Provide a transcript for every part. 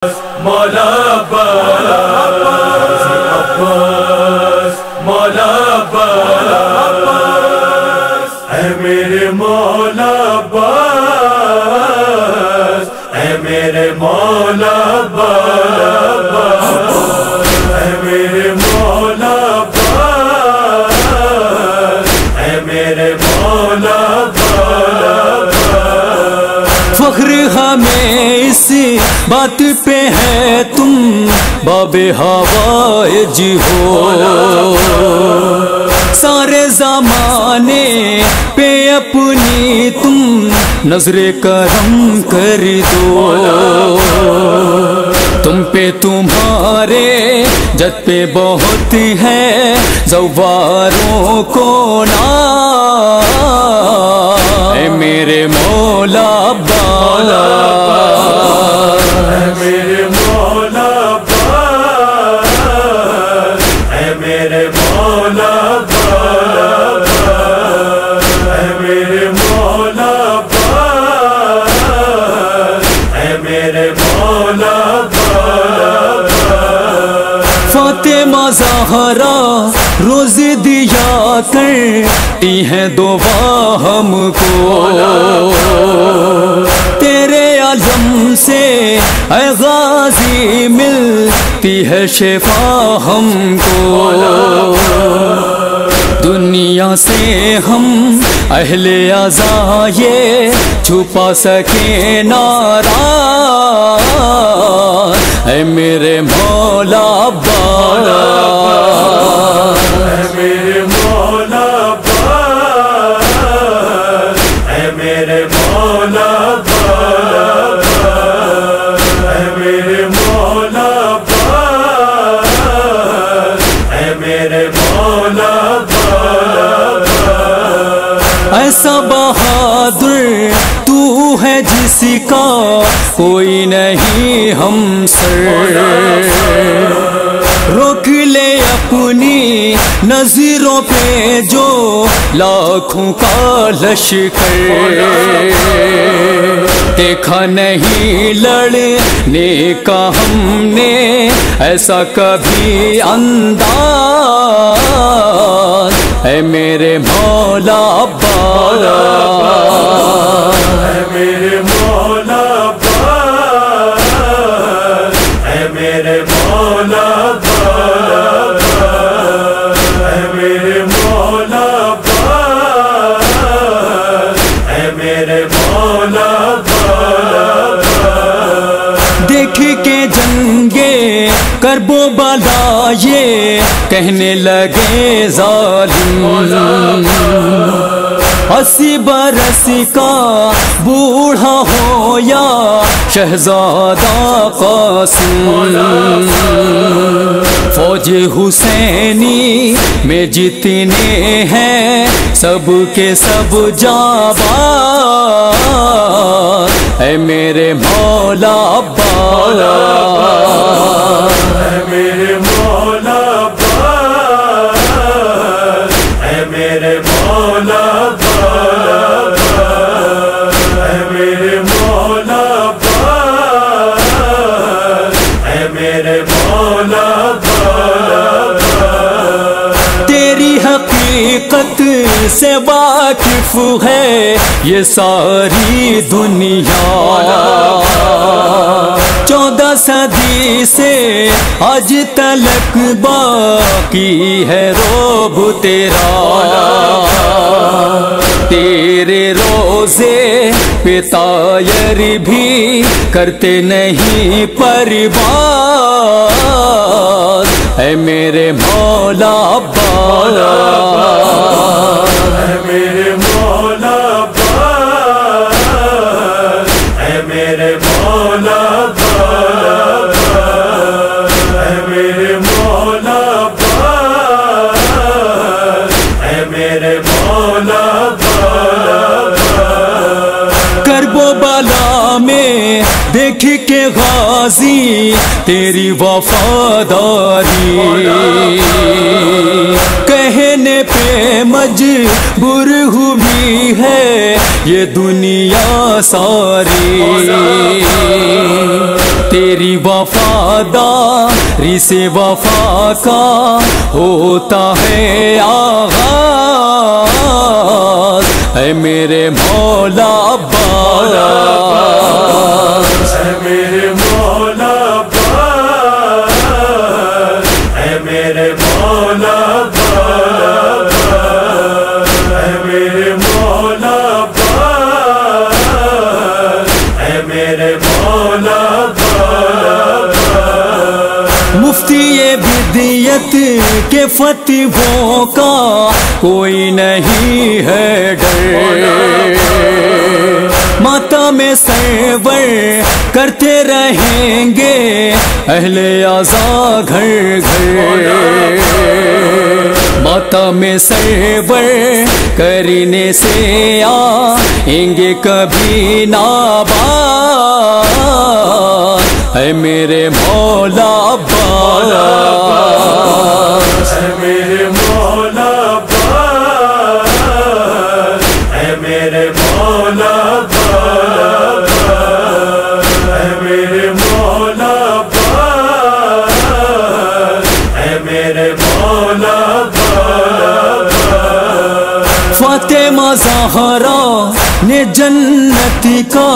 مولا عباس مولا عباس اے میرے مولا عباس اے میرے مولا عباس اے میرے مولا عباس اے میرے مولا عباس فخر ہمیں اس بات پہ ہے تم باب حوائج ہو، سارے زمانے پہ اپنی تم نظر کرم کر دو، تم پہ تمہارے جد پہ بہت ہے زواروں کو ناز، اے میرے مولا عباس اے میرے مولا عباس اے میرے مولا عباس اے میرے مولا عباس اے میرے مولا عباس فاطمہ زہرا روز دیا کرتی ہیں دعا ہم کو، تیرے عالم سے اے غازی ملتی ہے شفا ہم کو، دنیا سے ہم اہل عزا یہ چھپا سکے ناراض، اے میرے مولا عباس اے میرے مولا عباس اے میرے مولا عباس اے میرے مولا عباس اے میرے مولا عباس ایسا بہادر تو ہے جس کا کوئی نہیں ہم سر، روک لے اپنی نظروں پہ جو لاکھوں کا لشکر، دیکھا نہیں لڑنے کا ہم نے ایسا کبھی انداز، اے میرے مولا عباس اے میرے مولا عباس اے میرے مولا عباس اے میرے مولا عباس اے میرے مولا عباس دیکھ کے جنگے کرب و بلا یہ کہنے لگے ظالم، 80 برس کا بوڑھا ہو یا شہزادہ قاسم، فوج حسینی میں جتنے ہیں سب کے سب جانباز، اے میرے مولا عباس اے میرے مولا عباس اے میرے مولا عباس اے میرے مولا عباس اے میرے مولا عباس تیری حقیقت سے واقف ہے یہ ساری دنیا، 14 صدی سے آج تلک باقی ہے روب تیرا، تیرے روزے پہ طائر بھی کرتے نہیں پرواز، اے میرے مولا عباس اے میرے مولا عباس اے میرے مولا عباس اے میرے مولا عباس اے میرے مولا عباس کرب و بلا میں دیکھ کے غازی تیری وفاداری، کہنے پہ مجبور ہوئی ہے یہ دنیا ساری، تیری وفاداری سے وفا کا ہوتا ہے آغاز، اے میرے مولا عباس، اے میرے مولا عباس، اے میرے مولا عباس، اے میرے مولا عباس، اے میرے مولا عباس۔ مفتی بدیت کے فتووں کا کوئی نہیں ہے ڈر، ماتم سرور کرتے رہیں گے اہل عزا گھر گھر، ماتم سرور کرنے سے آئیں گے کبھی ناباد، اے میرے مولا عباس، اے میرے مولا عباس، اے میرے مولا عباس، اے میرے مولا عباس، اے میرے مولا عباس۔ فاطمہ زہرا نے جنت کا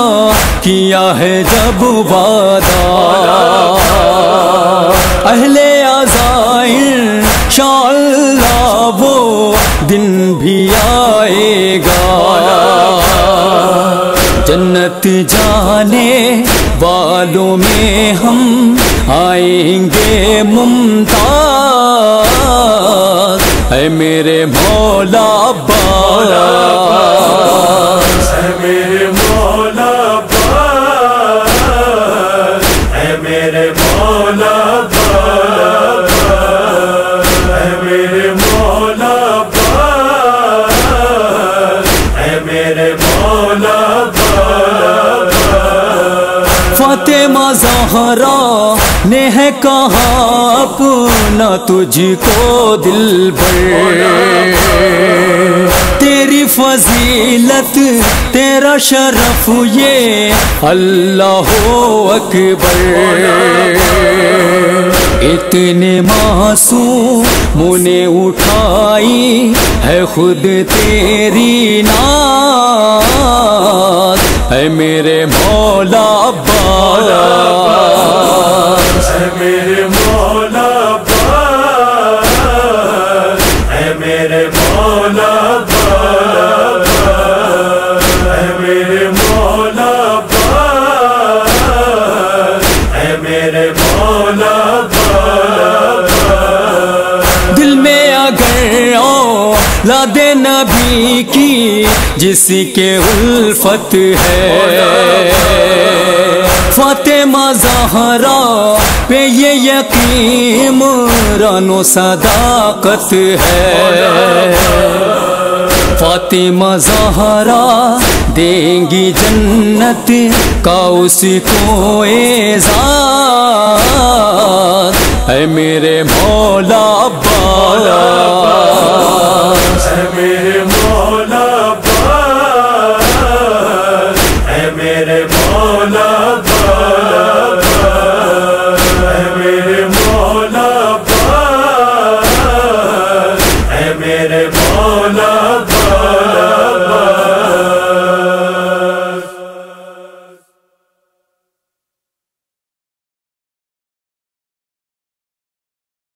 کیا ہے جب وعدہ، اہل عزا انشاءاللہ وہ دن بھی آئے گا، جنت جانے والوں میں ہم آئیں گے ممتاز، اے میرے مولا عباس، اے میرے مولا عباس، اے میرے مولا عباس، اے میرے مولا عباس، اے میرے مولا عباس۔ فاطمہ زہرا نے ہے کہا اپنا تجھ کو دلبر، تیری فضیلت تیرا شرف یہ اللہ اکبر، اتنے معصوموں نے اٹھائی ہے خود تیری ناز، اے میرے مولا عباس، اے میرے مولا عباس، اے میرے مولا عباس، اے میرے مولا عباس، اے میرے مولا عباس۔ دل میں اگر اولاد نبی کی جس کے الفت ہے، فاطمہ زہرا پہ یہ یقین عمران و صداقت ہے، فاطمہ زہرا دیں گی جنت کا اس کو اعزاز، اے میرے مولا عباس، اے میرے